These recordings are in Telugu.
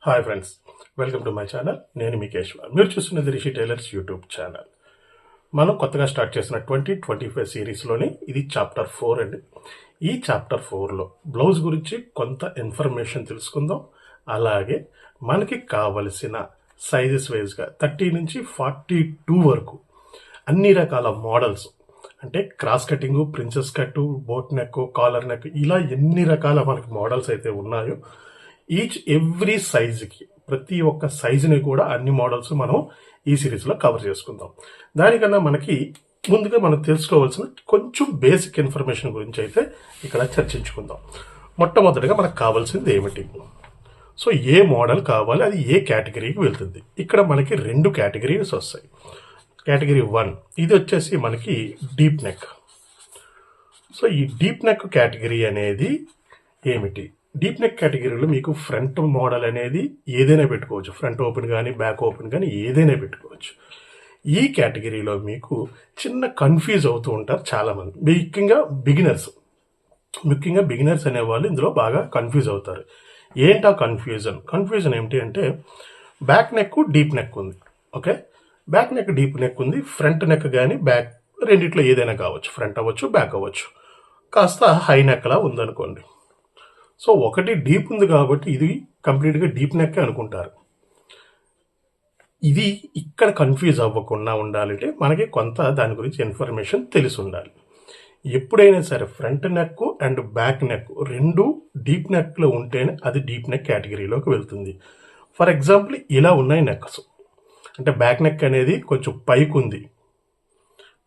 Hi friends, welcome to my channel. నేను మీ కేశవ. మీరు చూస్తున్నది రిషి టైలర్స్ యూట్యూబ్ ఛానల్. మనం కొత్తగా స్టార్ట్ చేసిన 2025 సిరీస్లోని ఇది చాప్టర్ 4 అండి. ఈ చాప్టర్ 4లో బ్లౌజ్ గురించి కొంత ఇన్ఫర్మేషన్ తెలుసుకుందాం. అలాగే మనకి కావలసిన సైజెస్ వైజ్గా 30 నుంచి 42 వరకు అన్ని రకాల మోడల్స్, అంటే cross cutting, princess cut, boat neck, collar neck, ఇలా ఎన్ని రకాల మనకి మోడల్స్ అయితే ఉన్నాయో ఎవ్రీ సైజుకి ప్రతి ఒక్క సైజుని కూడా అన్ని మోడల్స్ మనం ఈ సిరీస్లో కవర్ చేసుకుందాం. దానికన్నా మనకి ముందుగా మనం తెలుసుకోవాల్సిన కొంచెం బేసిక్ ఇన్ఫర్మేషన్ గురించి అయితే ఇక్కడ చర్చించుకుందాం. మొట్టమొదటిగా మనకు కావాల్సింది ఏమిటి, సో ఏ మోడల్ కావాలి, అది ఏ కేటగిరీకి వెళ్తుంది. ఇక్కడ మనకి 2 కేటగిరీస్ వస్తాయి. కేటగిరీ 1 ఇది వచ్చేసి మనకి డీప్ నెక్. సో ఈ డీప్ నెక్ కేటగిరీ అనేది ఏమిటి? డీప్ నెక్ కేటగిరీలో మీకు ఫ్రంట్ మోడల్ అనేది ఏదైనా పెట్టుకోవచ్చు. ఫ్రంట్ ఓపెన్ కానీ బ్యాక్ ఓపెన్ కానీ ఏదైనా పెట్టుకోవచ్చు. ఈ కేటగిరీలో మీకు చిన్న కన్ఫ్యూజ్ అవుతూ ఉంటారు చాలామంది, ముఖ్యంగా బిగినర్స్ అనేవాళ్ళు ఇందులో బాగా కన్ఫ్యూజ్ అవుతారు. ఏంటా కన్ఫ్యూజన్ ఏమిటి అంటే, బ్యాక్ నెక్ డీప్ నెక్ ఉంది. Okay, back neck deep neck ఉంది. ఫ్రంట్ నెక్ కానీ బ్యాక్ రెండిట్లో ఏదైనా కావచ్చు, ఫ్రంట్ అవ్వచ్చు బ్యాక్ అవ్వచ్చు. కాస్త హై నెక్లా ఉందనుకోండి. సో ఒకటి డీప్ ఉంది కాబట్టి ఇది కంప్లీట్గా డీప్ నెక్ అనుకుంటారు. ఇది ఇక్కడ కన్ఫ్యూజ్ అవ్వకుండా ఉండాలంటే మనకి కొంత దాని గురించి ఇన్ఫర్మేషన్ తెలిసి ఉండాలి. ఎప్పుడైనా సరే front neck and back neck రెండు డీప్ నెక్లో ఉంటేనే అది డీప్ నెక్ కేటగిరీలోకి వెళ్తుంది. ఫర్ ఎగ్జాంపుల్ ఇలా ఉన్నాయి నెక్స్, అంటే బ్యాక్ నెక్ అనేది కొంచెం పైకి ఉంది,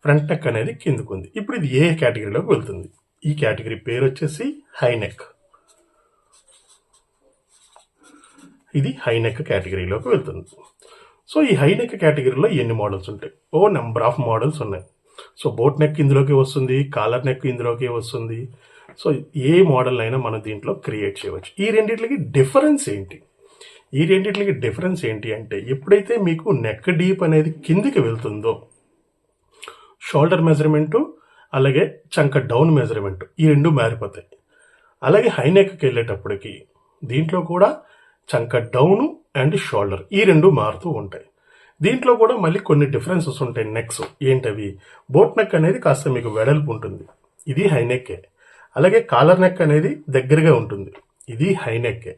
ఫ్రంట్ నెక్ అనేది కిందకు ఉంది. ఇప్పుడు ఇది ఏ కేటగిరీలోకి వెళ్తుంది? ఈ కేటగిరీ పేరు వచ్చేసి హై నెక్. ఇది హై నెక్ కేటగిరీలోకి వెళ్తుంది. సో ఈ హై నెక్ కేటగిరీలో ఎన్ని మోడల్స్ ఉంటాయి? నెంబర్ ఆఫ్ మోడల్స్ ఉన్నాయి. సో బోట్ నెక్ ఇందులోకి వస్తుంది, కాలర్ నెక్ ఇందులోకి వస్తుంది. సో ఏ మోడల్ అయినా మనం దీంట్లో క్రియేట్ చేయవచ్చు. ఈ రెండింటికి డిఫరెన్స్ ఏంటి అంటే, ఎప్పుడైతే మీకు నెక్ డీప్ అనేది కిందికి వెళ్తుందో షోల్డర్ మెజర్మెంటు అలాగే చంక డౌన్ మెజర్మెంట్ ఈ రెండు మారిపోతాయి. అలాగే హై నెక్కి వెళ్ళేటప్పటికి దీంట్లో కూడా చంక డౌన్ అండ్ షోల్డర్ ఈ రెండు మారుతూ ఉంటాయి. దీంట్లో కూడా మళ్ళీ కొన్ని డిఫరెన్సెస్ ఉంటాయి. నెక్స్ ఏంటవి? బోట్ నెక్ అనేది కాస్త మీకు వెడల్పు ఉంటుంది, ఇది హై నెక్కే. అలాగే కాలర్ నెక్ అనేది దగ్గరగా ఉంటుంది, ఇది హై నెక్కే.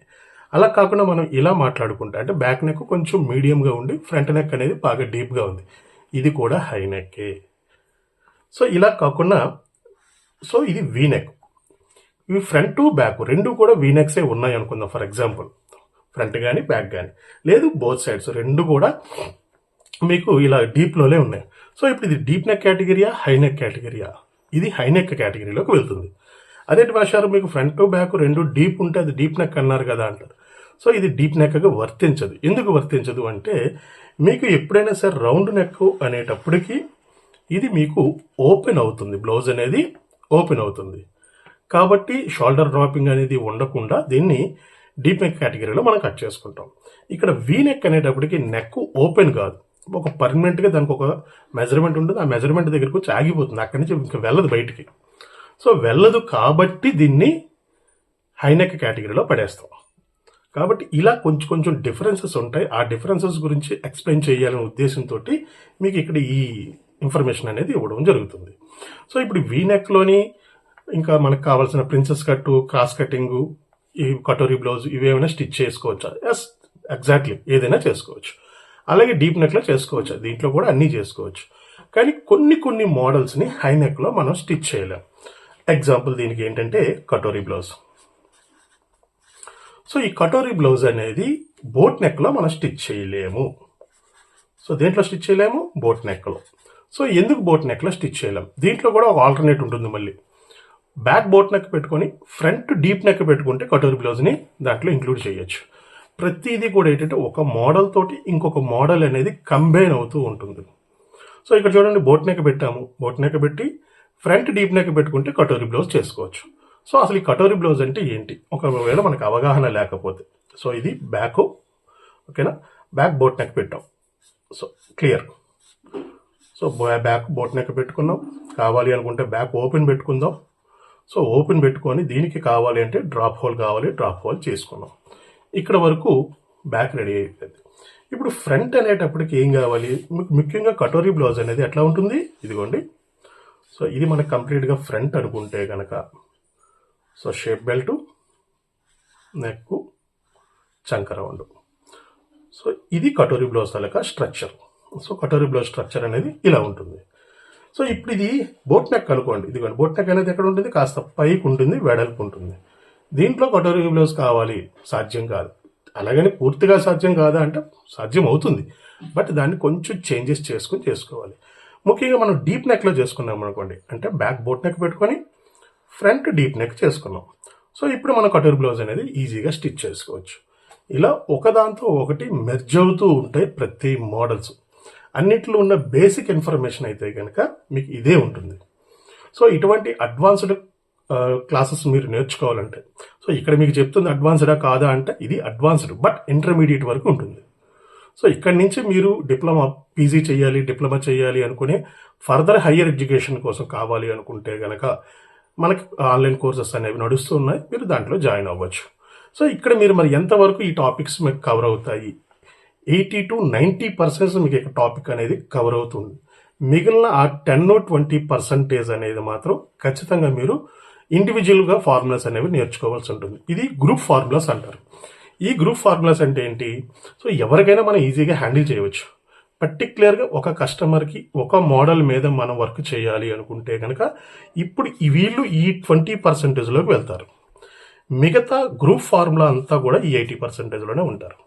అలా కాకుండా మనం ఇలా మాట్లాడుకుంటే, అంటే బ్యాక్ నెక్ కొంచెం మీడియంగా ఉండి ఫ్రంట్ నెక్ అనేది బాగా డీప్గా ఉంది, ఇది కూడా హై నెక్కే. సో ఇలా కాకుండా సో ఇది వీ నెక్. ఇవి ఫ్రంట్ బ్యాక్ రెండు కూడా వీ నెక్సే ఉన్నాయి అనుకుందాం. ఫర్ ఎగ్జాంపుల్ ఫ్రంట్ కానీ బ్యాక్ కానీ, లేదు బోత్ సైడ్స్ రెండు కూడా మీకు ఇలా డీప్లోనే ఉన్నాయి. సో ఇప్పుడు ఇది డీప్ నెక్ కేటగిరీయా, హై నెక్ కేటగిరీయా? ఇది హై నెక్ కేటగిరీలోకి వెళ్తుంది. అదేంటి భాషారు, మీకు ఫ్రంట్ బ్యాక్ రెండు డీప్ ఉంటే అది డీప్ నెక్ అన్నారు కదా అంటారు. సో ఇది డీప్ నెక్గా వర్తించదు. ఎందుకు వర్తించదు అంటే, మీకు ఎప్పుడైనా సరే రౌండ్ నెక్ అనేటప్పటికీ ఇది మీకు ఓపెన్ అవుతుంది, బ్లౌజ్ అనేది ఓపెన్ అవుతుంది. కాబట్టి షోల్డర్ డ్రాపింగ్ అనేది ఉండకుండా దీన్ని డీప్ నెక్ కేటగిరీలో మనం కట్ చేసుకుంటాం. ఇక్కడ వీ నెక్ అనేటప్పటికి నెక్ ఓపెన్ కాదు, ఒక పర్మనెంట్గా దానికి ఒక మెజర్మెంట్ ఉంటుంది. ఆ మెజర్మెంట్ దగ్గరకు వచ్చి ఆగిపోతుంది, అక్కడి నుంచి ఇంకా వెళ్ళదు బయటికి. సో వెళ్ళదు కాబట్టి దీన్ని హై నెక్ కేటగిరీలో పడేస్తాం. కాబట్టి ఇలా కొంచెం డిఫరెన్సెస్ ఉంటాయి. ఆ డిఫరెన్సెస్ గురించి ఎక్స్ప్లెయిన్ చేయాలనే ఉద్దేశంతో మీకు ఇక్కడ ఈ ఇన్ఫర్మేషన్ అనేది ఇవ్వడం జరుగుతుంది. సో ఇప్పుడు వీ నెక్లోని ఇంకా మనకు కావాల్సిన ప్రిన్సెస్ కట్టు, క్రాస్ కటింగు, ఈ కటోరీ బ్లౌజ్ ఇవేమైనా స్టిచ్ చేసుకోవచ్చా? ఎస్, ఎగ్జాక్ట్లీ ఏదైనా చేసుకోవచ్చు. అలాగే డీప్ నెక్లో చేసుకోవచ్చు, దీంట్లో కూడా అన్నీ చేసుకోవచ్చు. కానీ కొన్ని మోడల్స్ని హై నెక్లో మనం స్టిచ్ చేయలేం. ఎగ్జాంపుల్ దీనికి ఏంటంటే కటోరీ బ్లౌజ్. సో ఈ కటోరీ బ్లౌజ్ అనేది బోట్ నెక్లో మనం స్టిచ్ చేయలేము. సో దేంట్లో స్టిచ్ చేయలేము? బోట్ నెక్లో. సో ఎందుకు బోట్ నెక్లో స్టిచ్ చేయలేము? దీంట్లో కూడా ఒక ఆల్టర్నేట్ ఉంటుంది. మళ్ళీ బ్యాక్ బోట్ నెక్ పెట్టుకొని ఫ్రంట్ డీప్ నెక్ పెట్టుకుంటే కటోరీ బ్లౌజ్ని దాంట్లో ఇంక్లూడ్ చేయొచ్చు. ప్రతిదీ కూడా ఏంటంటే ఒక మోడల్ తోటి ఇంకొక మోడల్ అనేది కంబైన్ అవుతూ ఉంటుంది. సో ఇక్కడ చూడండి, బోట్ నెక్ పెట్టాము, బోట్ నెక్ పెట్టి ఫ్రంట్ డీప్ నెక్ పెట్టుకుంటే కటోరీ బ్లౌజ్ చేసుకోవచ్చు. సో అసలు ఈ కటోరీ బ్లౌజ్ అంటే ఏంటి, ఒకవేళ మనకు అవగాహన లేకపోతే. సో ఇది బ్యాక్, ఓకేనా, బ్యాక్ బోట్ నెక్ పెట్టాం. So clear. So back boat neck పెట్టుకున్నాం. కావాలి అనుకుంటే బ్యాక్ ఓపెన్ పెట్టుకుందాం. సో ఓపెన్ పెట్టుకొని దీనికి కావాలి అంటే డ్రాప్ హోల్ కావాలి, డ్రాప్ హోల్ చేసుకున్నాం. ఇక్కడ వరకు బ్యాక్ రెడీ అయిపోయింది. ఇప్పుడు ఫ్రంట్ అనేటప్పటికి ఏం కావాలి, ముఖ్యంగా కటోరీ బ్లౌజ్ అనేది ఎట్లా ఉంటుంది, ఇదిగోండి. సో ఇది మనకు కంప్లీట్గా ఫ్రంట్ అనుకుంటే కనుక, సో షేప్ బెల్ట్, నెక్, చంక రౌండ్. సో ఇది కటోరీ బ్లౌజ్ తాలూకా structure. So katori blouse structure అనేది ఇలా ఉంటుంది. సో ఇప్పుడు ఇది బోట్ నెక్ అనుకోండి, ఇదిగోండి. బోట్ నెక్ అనేది ఎక్కడ ఉంటుంది, కాస్త పైకి ఉంటుంది, వెడల్పు ఉంటుంది. దీంట్లో కటోరీ బ్లౌజ్ కావాలి, సాధ్యం కాదు. అలాగని పూర్తిగా సాధ్యం కాదా అంటే సాధ్యం అవుతుంది, బట్ దాన్ని కొంచెం చేంజెస్ చేసుకోవాలి. ముఖ్యంగా మనం డీప్ నెక్లో చేసుకున్నాం అనుకోండి, అంటే బ్యాక్ బోట్ నెక్ పెట్టుకొని ఫ్రంట్ డీప్ నెక్ చేసుకున్నాం. సో ఇప్పుడు మనం కటోరీ బ్లౌజ్ అనేది ఈజీగా స్టిచ్ చేసుకోవచ్చు. ఇలా ఒకదాంతో ఒకటి మెర్జ్ అవుతూ ఉంటాయి ప్రతి మోడల్స్. అన్నిట్లో ఉన్న బేసిక్ ఇన్ఫర్మేషన్ అయితే కనుక మీకు ఇదే ఉంటుంది. సో ఇటువంటి అడ్వాన్స్డ్ క్లాసెస్ మీరు నేర్చుకోవాలంటే, సో ఇక్కడ మీకు చెప్తుంది అడ్వాన్స్డా కాదా అంటే ఇది అడ్వాన్స్డ్ బట్ ఇంటర్మీడియట్ వరకు ఉంటుంది. సో ఇక్కడి నుంచి మీరు డిప్లొమా పీజీ చేయాలి, డిప్లొమా చేయాలి అనుకునే ఫర్దర్ హయ్యర్ ఎడ్యుకేషన్ కోసం కావాలి అనుకుంటే కనుక మనకి ఆన్లైన్ కోర్సెస్ అనేవి నడుస్తూ ఉన్నాయి, మీరు దాంట్లో జాయిన్ అవ్వచ్చు. సో ఇక్కడ మీరు మరి ఎంతవరకు ఈ టాపిక్స్ మీకు కవర్ అవుతాయి, 80 to 90% మీకు ఇక్కడ టాపిక్ అనేది కవర్ అవుతుంది. మిగిలిన ఆ 10-20% అనేది మాత్రం ఖచ్చితంగా మీరు ఇండివిజువల్గా ఫార్ములాస్ అనేవి నేర్చుకోవాల్సి ఉంటుంది. ఇది గ్రూప్ ఫార్ములాస్ అంటారు. ఈ గ్రూప్ ఫార్ములాస్ అంటే ఏంటి, సో ఎవరికైనా మనం ఈజీగా హ్యాండిల్ చేయవచ్చు. పర్టిక్యులర్గా ఒక కస్టమర్కి ఒక మోడల్ మీద మనం వర్క్ చేయాలి అనుకుంటే కనుక ఇప్పుడు వీళ్ళు ఈ 20%లోకి వెళ్తారు. మిగతా గ్రూప్ ఫార్ములా అంతా కూడా ఈ 80%లోనే ఉంటారు.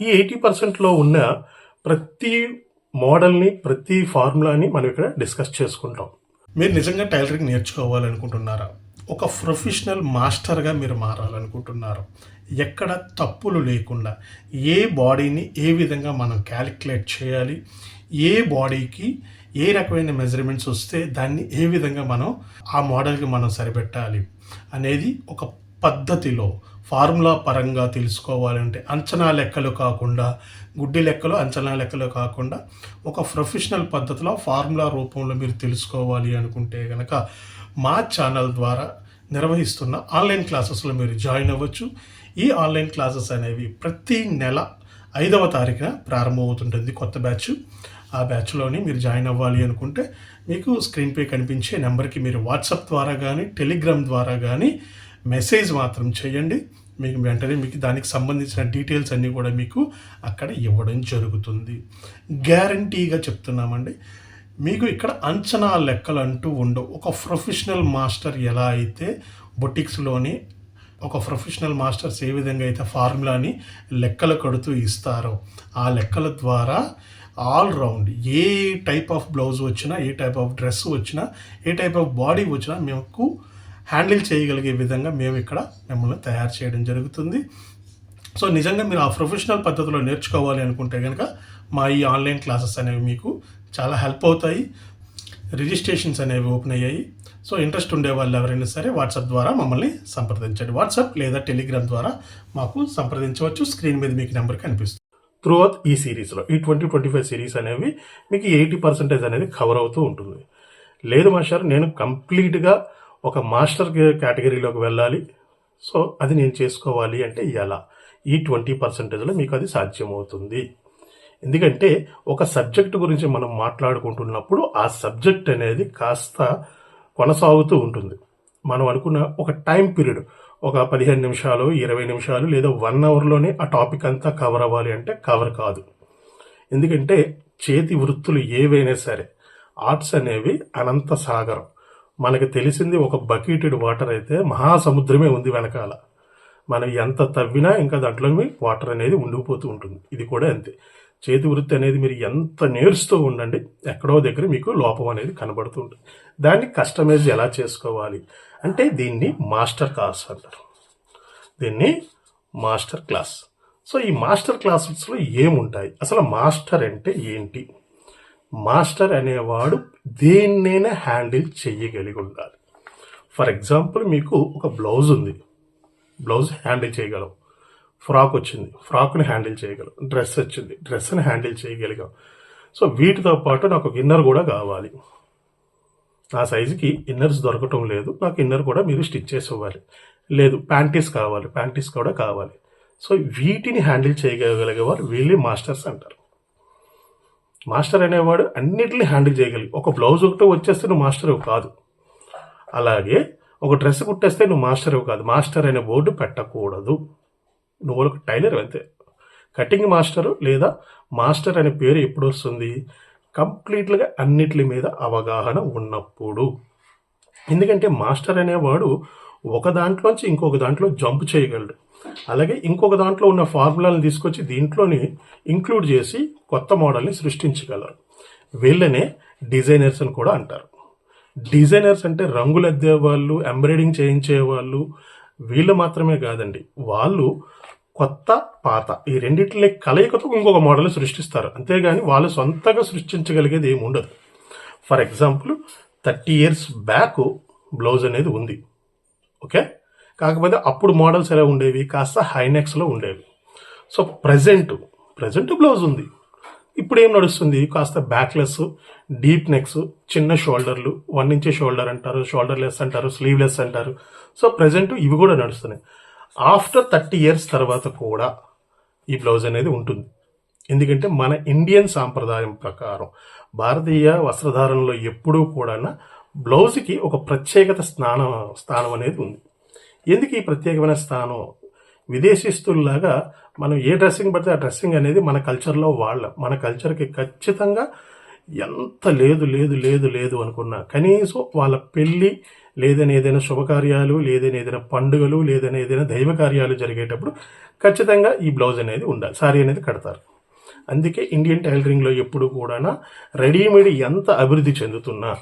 ఈ 80%లో ఉన్న ప్రతి మోడల్ని, ప్రతి ఫార్ములాని మనం ఇక్కడ డిస్కస్ చేసుకుంటాం. మీరు నిజంగా టైలరింగ్ నేర్చుకోవాలనుకుంటున్నారా, ఒక ప్రొఫెషనల్ మాస్టర్గా మీరు మారాలనుకుంటున్నారు, ఎక్కడ తప్పులు లేకుండా ఏ బాడీని ఏ విధంగా మనం క్యాలిక్యులేట్ చేయాలి, ఏ బాడీకి ఏ రకమైన మెజర్మెంట్స్ వస్తే దాన్ని ఏ విధంగా మనం ఆ మోడల్కి మనం సరిపెట్టాలి అనేది ఒక పద్ధతిలో ఫార్ములా పరంగా తెలుసుకోవాలంటే, అంచనా లెక్కలు కాకుండా, గుడ్డి లెక్కలు అంచనా లెక్కలు కాకుండా ఒక ప్రొఫెషనల్ పద్ధతిలో ఫార్ములా రూపంలో మీరు తెలుసుకోవాలి అనుకుంటే కనుక మా ఛానల్ ద్వారా నిర్వహిస్తున్న ఆన్లైన్ క్లాసెస్లో మీరు జాయిన్ అవ్వచ్చు. ఈ ఆన్లైన్ క్లాసెస్ అనేవి ప్రతి నెల 5వ తారీఖున ప్రారంభమవుతుంటుంది కొత్త బ్యాచ్. ఆ బ్యాచ్లోని మీరు జాయిన్ అవ్వాలి అనుకుంటే మీకు స్క్రీన్పై కనిపించే నెంబర్కి మీరు వాట్సాప్ ద్వారా కానీ టెలిగ్రామ్ ద్వారా కానీ మెసేజ్ మాత్రం చేయండి. మీకు వెంటనే మీకు దానికి సంబంధించిన డీటెయిల్స్ అన్నీ కూడా మీకు అక్కడ ఇవ్వడం జరుగుతుంది. గ్యారంటీగా చెప్తున్నామండి, మీకు ఇక్కడ అంచనా లెక్కలు అంటూ ఉండవు. ఒక ప్రొఫెషనల్ మాస్టర్ ఎలా అయితే బొటిక్స్లోని ఒక ప్రొఫెషనల్ మాస్టర్స్ ఏ విధంగా అయితే ఫార్ములాని లెక్కలు కడుతూ ఇస్తారో ఆ లెక్కల ద్వారా all round A type of blouse వచ్చినా, ఏ టైప్ ఆఫ్ డ్రెస్ వచ్చినా, ఏ టైప్ ఆఫ్ బాడీ వచ్చినా మేము హ్యాండిల్ చేయగలిగే విధంగా మేము ఇక్కడ మిమ్మల్ని తయారు చేయడం జరుగుతుంది. సో నిజంగా మీరు ఆ ప్రొఫెషనల్ పద్ధతిలో నేర్చుకోవాలి అనుకుంటే కనుక మా ఈ ఆన్లైన్ క్లాసెస్ అనేవి మీకు చాలా హెల్ప్ అవుతాయి. రిజిస్ట్రేషన్స్ అనేవి ఓపెన్ అయ్యాయి. సో ఇంట్రెస్ట్ ఉండే వాళ్ళు ఎవరైనా సరే వాట్సాప్ ద్వారా మమ్మల్ని సంప్రదించండి. వాట్సాప్ లేదా టెలిగ్రామ్ ద్వారా మాకు సంప్రదించవచ్చు. స్క్రీన్ మీద మీకు నెంబర్ కనిపిస్తుంది. త్రూఅవుట్ ఈ సిరీస్లో ఈ 20-25 సిరీస్ అనేవి మీకు 80% అనేది కవర్ అవుతూ ఉంటుంది. లేదు మాస్టర్, నేను కంప్లీట్గా ఒక మాస్టర్ కేటగిరీలోకి వెళ్ళాలి, సో అది నేను చేసుకోవాలి అంటే ఎలా, ఈ 20%లో మీకు అది సాధ్యమవుతుంది. ఎందుకంటే ఒక సబ్జెక్ట్ గురించి మనం మాట్లాడుకుంటున్నప్పుడు ఆ సబ్జెక్ట్ అనేది కాస్త కొనసాగుతూ ఉంటుంది. మనం అనుకున్న ఒక టైం పీరియడ్, ఒక 15 నిమిషాలు, 20 నిమిషాలు లేదా 1 అవర్లోనే ఆ టాపిక్ అంతా కవర్ అవ్వాలి అంటే కవర్ కాదు. ఎందుకంటే చేతి వృత్తులు ఏవైనా సరే, ఆర్ట్స్ అనేవి అనంత సాగరం. మనకు తెలిసింది ఒక బకెటెడ్ వాటర్ అయితే మహాసముద్రమే ఉంది వెనకాల. మనం ఎంత తవ్వినా ఇంకా దాంట్లో వాటర్ అనేది ఉండిపోతూ ఉంటుంది. ఇది కూడా అంతే. చేతి వృత్తి అనేది మీరు ఎంత నేర్చుతూ ఉండండి, ఎక్కడో దగ్గర మీకు లోపం అనేది కనబడుతూ ఉంటుంది. దాన్ని కస్టమైజ్ ఎలా చేసుకోవాలి అంటే దీన్ని మాస్టర్ క్లాస్ అంటారు. దీన్ని మాస్టర్ క్లాస్. సో ఈ మాస్టర్ క్లాసెస్లో ఏముంటాయి, అసలు మాస్టర్ అంటే ఏంటి, మాస్టర్ అనేవాడు దేన్నైనా హ్యాండిల్ చేయగలిగి ఉండాలి. ఫర్ ఎగ్జాంపుల్ మీకు ఒక బ్లౌజ్ ఉంది, బ్లౌజ్ హ్యాండిల్ చేయగలం. ఫ్రాక్ వచ్చింది, ఫ్రాక్ని హ్యాండిల్ చేయగలం. డ్రెస్ వచ్చింది, డ్రెస్ని హ్యాండిల్ చేయగలిగాం. సో వీటితో పాటు నాకు ఒక ఇన్నర్ కూడా కావాలి. నా సైజుకి ఇన్నర్స్ దొరకటం లేదు, నాకు ఇన్నర్ కూడా మీరు స్టిచ్ చేసి ఇవ్వాలి. లేదు ప్యాంటీస్ కావాలి, ప్యాంటీస్ కూడా కావాలి. సో వీటిని హ్యాండిల్ చేయగలిగేవారు వీళ్ళే మాస్టర్స్ అంటారు. మాస్టర్ అనేవాడు అన్నిటిని హ్యాండిల్ చేయగలిగి, ఒక బ్లౌజ్ ఒకటి వచ్చేస్తే నువ్వు మాస్టర్ కాదు, అలాగే ఒక డ్రెస్ కుట్టేస్తే నువ్వు మాస్టర్ కాదు. మాస్టర్ అనే బోర్డు పెట్టకూడదు. నువ్వు ఒక టైలర్ అంతే. కటింగ్ మాస్టర్ లేదా మాస్టర్ అనే పేరు ఎప్పుడు వస్తుంది? కంప్లీట్గా అన్నిటి మీద అవగాహన ఉన్నప్పుడు. ఎందుకంటే మాస్టర్ అనేవాడు ఒక దాంట్లోంచి ఇంకొక దాంట్లో జంప్ చేయగలడు, అలాగే ఇంకొక దాంట్లో ఉన్న ఫార్ములాలను తీసుకొచ్చి దీంట్లోని ఇంక్లూడ్ చేసి కొత్త మోడల్ని సృష్టించగలరు. వీళ్ళనే డిజైనర్స్ అని కూడా అంటారు. డిజైనర్స్ అంటే రంగులు అద్దే వాళ్ళు, ఎంబ్రాయిడింగ్ చేయించే వాళ్ళు, వీళ్ళు మాత్రమే కాదండి. వాళ్ళు కొత్త పాత ఈ రెండింటిని కలయికతో ఇంకొక మోడల్ సృష్టిస్తారు. అంతేగాని వాళ్ళు సొంతగా సృష్టించగలిగేది ఏమి ఉండదు. For example 30 years back blouse అనేది ఉంది, ఓకే. కాకపోతే అప్పుడు మోడల్స్ ఎలా ఉండేవి? కాస్త హైనెక్స్లో ఉండేవి. సో ప్రజెంట్ బ్లౌజ్ ఉంది. ఇప్పుడు ఏం నడుస్తుంది? కాస్త బ్యాక్లెస్, డీప్ నెక్స్, చిన్న షోల్డర్లు, 1 inch షోల్డర్ అంటారు, షోల్డర్ లెస్ అంటారు, స్లీవ్లెస్ అంటారు. సో ప్రజెంట్ ఇవి కూడా నడుస్తున్నాయి. ఆఫ్టర్ 30 years తర్వాత కూడా ఈ బ్లౌజ్ అనేది ఉంటుంది. ఎందుకంటే మన ఇండియన్ సాంప్రదాయం ప్రకారం భారతీయ వస్త్రధారణలో ఎప్పుడూ కూడా బ్లౌజ్కి ఒక ప్రత్యేకత స్థానం అనేది ఉంది. ఎందుకు ఈ ప్రత్యేకమైన స్థానం? విదేశీస్తుల్లాగా మనం ఏ డ్రెస్సింగ్ పడితే ఆ డ్రెస్సింగ్ అనేది మన కల్చర్లో మన కల్చర్కి ఖచ్చితంగా ఎంత లేదు అనుకున్నా కనీసం వాళ్ళ పెళ్ళి లేదని ఏదైనా శుభకార్యాలు, లేదని ఏదైనా పండుగలు, లేదని ఏదైనా దైవ కార్యాలు జరిగేటప్పుడు ఖచ్చితంగా ఈ బ్లౌజ్ అనేది ఉండాలి, సారీ అనేది కడతారు. అందుకే ఇండియన్ టైలరింగ్లో ఎప్పుడు కూడా రెడీమేడ్ ఎంత అభివృద్ధి చెందుతున్నా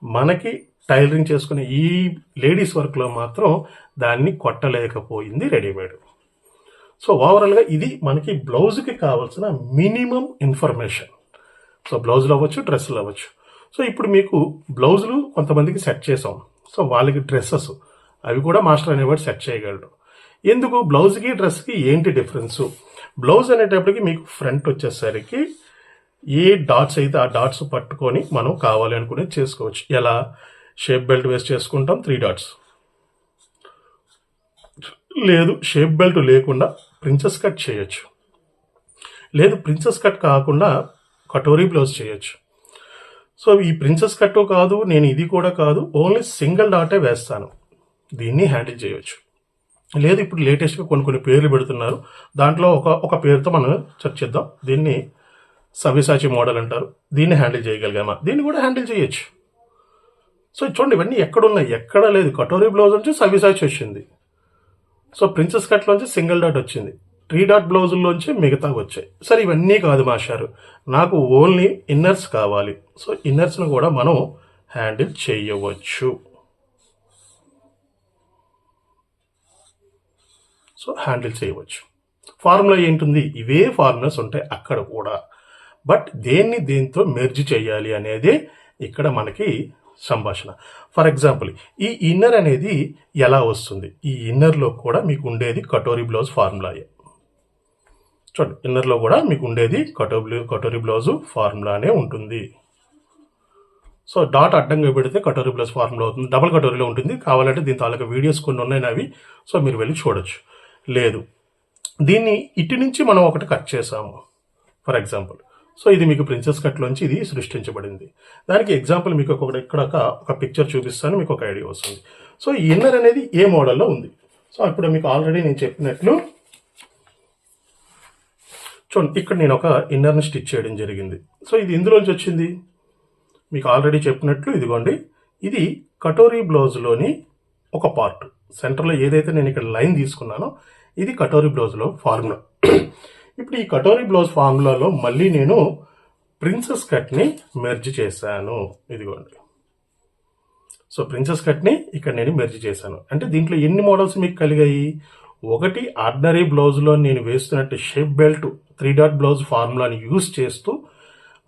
మనకి టైలరింగ్ చేసుకునే ఈ లేడీస్ వర్క్లో మాత్రం దాన్ని కొట్టలేకపోయింది రెడీమేడ్. సో ఓవరాల్గా ఇది మనకి బ్లౌజ్కి కావాల్సిన మినిమం ఇన్ఫర్మేషన్. సో బ్లౌజులు అవ్వచ్చు, డ్రెస్సులు అవ్వచ్చు. సో ఇప్పుడు మీకు బ్లౌజులు కొంతమందికి సెట్ చేసాం. సో వాళ్ళకి డ్రెస్సెస్ అవి కూడా మాస్టర్ అనేవాడు సెట్ చేయగలడు. ఎందుకు? బ్లౌజ్కి డ్రెస్కి ఏంటి డిఫరెన్సు? బ్లౌజ్ అనేటప్పటికి మీకు ఫ్రంట్ వచ్చేసరికి ఏ డాట్స్ అయితే ఆ డాట్స్ పట్టుకొని మనం కావాలి అనుకునేది చేసుకోవచ్చు. ఎలా? షేప్ బెల్ట్ వేస్ట్ చేసుకుంటాం 3 dots. లేదు షేప్ బెల్ట్ లేకుండా ప్రిన్సెస్ కట్ చేయొచ్చు. లేదు ప్రిన్సెస్ కట్ కాకుండా కటోరీ బ్లౌజ్ చేయొచ్చు. సో ఈ ప్రిన్సెస్ కట్ కాదు, నేను ఇది కూడా కాదు, ఓన్లీ సింగిల్ డాటే వేస్తాను, దీన్ని హ్యాండిల్ చేయొచ్చు. లేదు ఇప్పుడు లేటెస్ట్గా కొన్ని పేర్లు పెడుతున్నారు, దాంట్లో ఒక పేరుతో మనం చర్చిద్దాం. దీన్ని సవ్యసాచి మోడల్ అంటారు. దీన్ని హ్యాండిల్ చేయగలిగామా? దీన్ని కూడా హ్యాండిల్ చేయొచ్చు. సో చూడండి ఇవన్నీ ఎక్కడున్నాయి? ఎక్కడ లేదు. కటోరీ బ్లౌజ్ నుంచి సవ్యసాచి వచ్చింది. సో ప్రిన్సెస్ కట్లోంచి సింగిల్ డాట్ వచ్చింది. 3 dot బ్లౌజుల్లోంచి మిగతా వచ్చాయి. సరే ఇవన్నీ కాదు మాస్టారు, నాకు ఓన్లీ ఇన్నర్స్ కావాలి. సో ఇన్నర్స్ను కూడా మనం హ్యాండిల్ చేయవచ్చు. ఫార్ములా ఏంటుంది? ఇవే ఫార్ములాస్ ఉంటాయి అక్కడ కూడా. బట్ దేంతో మెర్జ్ చేయాలి అనేది ఇక్కడ మనకి సంభాషణ. ఫర్ ఎగ్జాంపుల్ ఈ ఇన్నర్ అనేది ఎలా వస్తుంది? ఈ ఇన్నర్లో కూడా మీకు ఉండేది కటోరీ బ్లౌజ్ ఫార్ములాయే. చూడండి ఇన్నర్లో కూడా మీకు ఉండేది కటోరీ బ్లౌజ్ ఫార్ములానే ఉంటుంది. సో డాట్ అడ్డంగా పెడితే కటోరీ బ్లౌజ్ ఫార్ములా అవుతుంది. డబుల్ కటోరీలో ఉంటుంది. కావాలంటే దీని తాలూకా వీడియోస్ కొన్ని ఉన్నాయి అవి, సో మీరు వెళ్ళి చూడొచ్చు. లేదు దీన్ని ఇటు నుంచి మనం ఒకటి కట్ చేసాము ఫర్ ఎగ్జాంపుల్. సో ఇది మీకు ప్రిన్సెస్ కట్లోంచి ఇది సృష్టించబడింది. దానికి ఎగ్జాంపుల్ మీకు ఇక్కడ ఒక పిక్చర్ చూపిస్తాను, మీకు ఒక ఐడియా వస్తుంది. సో ఈ ఇన్నర్ అనేది ఏ మోడల్లో ఉంది? సో ఇప్పుడు మీకు ఆల్రెడీ నేను చెప్పినట్లు చూడండి ఇక్కడ నేను ఒక ఇన్నర్ని స్టిచ్ చేయడం జరిగింది. సో ఇది ఇందులోంచి వచ్చింది మీకు ఆల్రెడీ చెప్పినట్లు. ఇదిగోండి ఇది కటోరీ బ్లౌజ్లోని ఒక పార్ట్. సెంటర్లో ఏదైతే నేను ఇక్కడ లైన్ తీసుకున్నానో ఇది కటోరీ బ్లౌజ్లో ఫార్ములా. ఇప్పుడు ఈ కటోరీ బ్లౌజ్ ఫార్ములాలో మళ్ళీ నేను ప్రిన్సెస్ కట్ని మెర్జ్ చేశాను. ఇదిగోండి. సో ప్రిన్సెస్ కట్ని ఇక్కడ నేను మెర్జ్ చేశాను. అంటే దీంట్లో ఎన్ని మోడల్స్ మీకు కలిగాయి? ఒకటి ఆర్డినరీ బ్లౌజ్లో నేను వేస్తున్నట్టు షేప్ బెల్ట్ 3 dot బ్లౌజ్ ఫార్ములాని యూజ్ చేస్తూ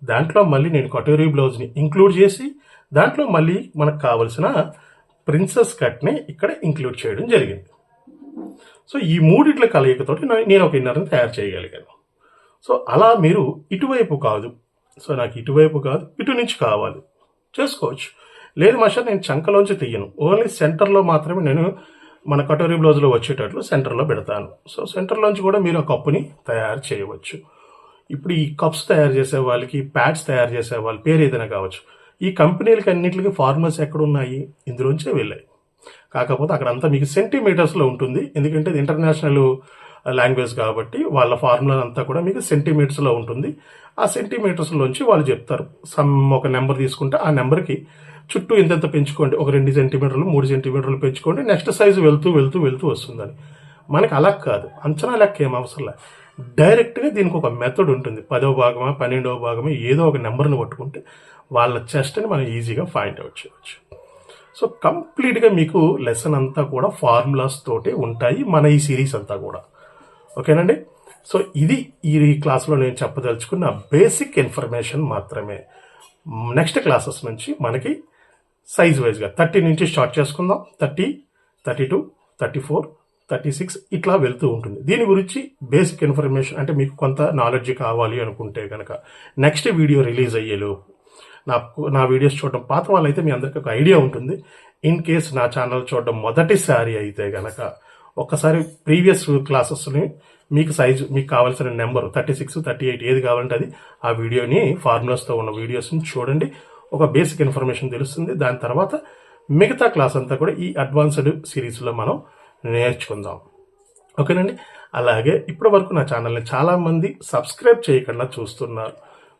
దాంట్లో మళ్ళీ నేను కటోరీ బ్లౌజ్ని ఇంక్లూడ్ చేసి దాంట్లో మళ్ళీ మనకు కావలసిన ప్రిన్సెస్ కట్ని ఇక్కడ ఇంక్లూడ్ చేయడం జరిగింది. సో ఈ మూడిట్ల కలయికతోటి నేను ఒక ఇన్నర్ని తయారు చేయగలిగాను. సో అలా మీరు ఇటువైపు కాదు, సో నాకు ఇటువైపు కాదు ఇటు నుంచి కావాలి చేసుకోవచ్చు. లేదు మాస్టర్ నేను చంకలోంచి తీయను, ఓన్లీ సెంటర్లో మాత్రమే నేను మన కటోరీ బ్లౌజ్లో వచ్చేటట్లు సెంటర్లో పెడతాను. సో సెంటర్లోంచి కూడా మీరు ఆ కప్పుని తయారు చేయవచ్చు. ఇప్పుడు ఈ కప్స్ తయారు చేసే వాళ్ళకి, ప్యాడ్స్ తయారు చేసే వాళ్ళ పేరు ఏదైనా కావచ్చు, ఈ కంపెనీలకి అన్నింటికి ఫార్ములాస్ ఎక్కడున్నాయి? ఇందులోంచే వెళ్ళాయి. కాకపోతే అక్కడంతా మీకు సెంటీమీటర్స్లో ఉంటుంది. ఎందుకంటే ఇది ఇంటర్నేషనల్ లాంగ్వేజ్ కాబట్టి వాళ్ళ ఫార్ములా అంతా కూడా మీకు సెంటీమీటర్స్లో ఉంటుంది. ఆ సెంటీమీటర్స్లోంచి వాళ్ళు చెప్తారు. ఒక నెంబర్ తీసుకుంటే ఆ నెంబర్కి చుట్టూ ఇంతెంత పెంచుకోండి, ఒక 2 సెంటీమీటర్లు 3 సెంటీమీటర్లు పెంచుకోండి, నెక్స్ట్ సైజు వెళ్తూ వెళ్తూ వెళ్తూ వస్తుందని. మనకి అలా కాదు, అంచనా లెక్క ఏం అవసరం లేదు. డైరెక్ట్గా దీనికి ఒక మెథడ్ ఉంటుంది. 10వ భాగమా 12వ భాగమా ఏదో ఒక నెంబర్ని పట్టుకుంటే వాళ్ళ చెస్ట్ని మనం ఈజీగా ఫైండ్ అవుట్ చేయవచ్చు. సో కంప్లీట్గా మీకు లెసన్ అంతా కూడా ఫార్ములాస్ తోటే ఉంటాయి మన ఈ సిరీస్ అంతా కూడా. ఓకేనండి. సో ఇది ఈ క్లాస్లో నేను చెప్పదలుచుకున్న బేసిక్ ఇన్ఫర్మేషన్ మాత్రమే. నెక్స్ట్ క్లాసెస్ నుంచి మనకి సైజ్ వైజ్గా 30 నుంచి స్టార్ట్ చేసుకుందాం. 30, 32, 34, 36 ఇట్లా వెళ్తూ ఉంటుంది. దీని గురించి బేసిక్ ఇన్ఫర్మేషన్ అంటే మీకు కొంత నాలెడ్జ్ కావాలి అనుకుంటే కనుక నెక్స్ట్ వీడియో రిలీజ్ అయ్యేలోపు నా వీడియోస్ చూడడం పాత వాళ్ళైతే మీ అందరికీ ఒక ఐడియా ఉంటుంది. ఇన్ కేస్ నా ఛానల్ చూడడం మొదటిసారి అయితే కనుక ఒక్కసారి ప్రీవియస్ క్లాసెస్ని మీకు సైజు, మీకు కావాల్సిన నెంబర్ 36, 38 ఏది కావాలంటే అది ఆ వీడియోని ఫార్ములాస్తో ఉన్న వీడియోస్ని చూడండి. ఒక బేసిక్ ఇన్ఫర్మేషన్ తెలుస్తుంది. దాని తర్వాత మిగతా క్లాస్ అంతా కూడా ఈ అడ్వాన్స్డ్ సిరీస్లో మనం నేర్చుకుందాం. ఓకేనండి. అలాగే ఇప్పటి వరకు నా ఛానల్ని చాలామంది సబ్స్క్రైబ్ చేయకుండా చూస్తున్నారు.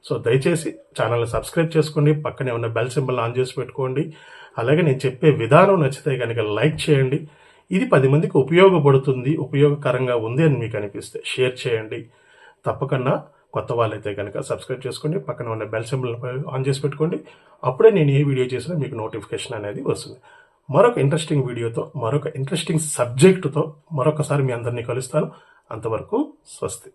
సో దయచేసి ఛానల్ని సబ్స్క్రైబ్ చేసుకోండి. పక్కనే ఉన్న బెల్ సింబల్ ఆన్ చేసి పెట్టుకోండి. అలాగే నేను చెప్పే విధానం నచ్చితే కనుక లైక్ చేయండి. ఇది 10 మందికి ఉపయోగపడుతుంది, ఉపయోగకరంగా ఉంది అని మీకు అనిపిస్తే షేర్ చేయండి. తప్పకుండా కొత్త వాళ్ళైతే కనుక సబ్స్క్రైబ్ చేసుకోండి. పక్కన ఉన్న బెల్ సింబల్ ఆన్ చేసి పెట్టుకోండి. అప్పుడే నేను ఏ వీడియో చేసినా మీకు నోటిఫికేషన్ అనేది వస్తుంది. మరొక ఇంట్రెస్టింగ్ వీడియోతో, మరొక ఇంట్రెస్టింగ్ సబ్జెక్టుతో మరొకసారి మీ అందరినీ కలుస్తాను. అంతవరకు స్వస్తి.